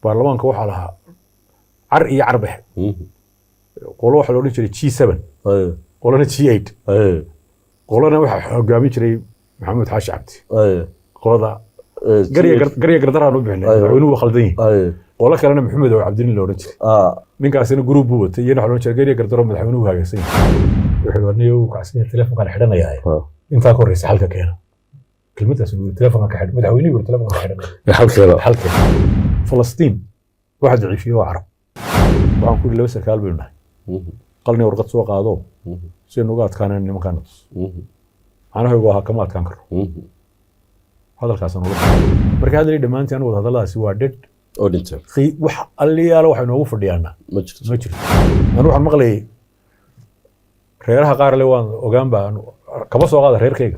baarlamaanka waxaa lahaa car iyo carbex qolo waxa loo odhan jiray G7 qolana G8 qolana waxa hogaamin jiray maxamed xaashi cabdi qolada gariya gardaraan u bixinay madaxweynuhu khaldan yahay qolo kalena maxamed oo cabdin la oran jiray ninkaasina group buu watay iyana waxa loo jiray gariya gardaro madaxweynuhu hagaagsan wuxuu warniyo kacsiin telefoonka xidhanaya inta ka horeysa halka keena kelmadaas uu telefoonka ka xidhan madaxweynuhu telefoonka xidhan halka Falastiin waxa daciifiyo carab waxaan ku laba sarkaal buu nahay qalni warqad soo qaado si nuga adkaanay nimankan anaga waa kama adkaan karo hadalkaas aan uga marka hadalay dhamaantii anigu hadaladaasi waa dead oo dhinta wax aliyaalo waxa inoogu fadhiyaana ma jirto anu waxaan maqlay reeraha qaar le waan ogaan baa kaba soo qaada reerkayga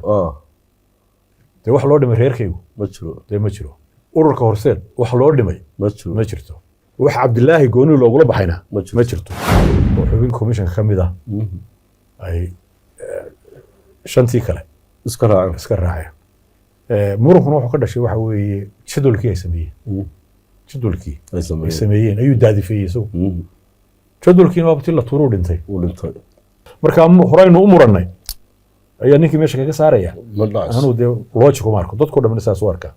de wax loo dhimay reerkaygu ma jiro ururka horseed wax loo dhimay ma jirto wax Cabdilaahi gooni loogula baxayna ma jirto oo xubin commission kamid ah ay shantii kale iska raacay muruhuna wuxuu ka dhashay waxa weeye jadwalkii ay sameeyeen ayuu daadifeeyay soo jadwalkiina waa la tuuru dhintay marka horaynu u murannay ayaa ninkii meesha kaga saaraya anuu de logic ku marko dadku dhammaan saas u arkaa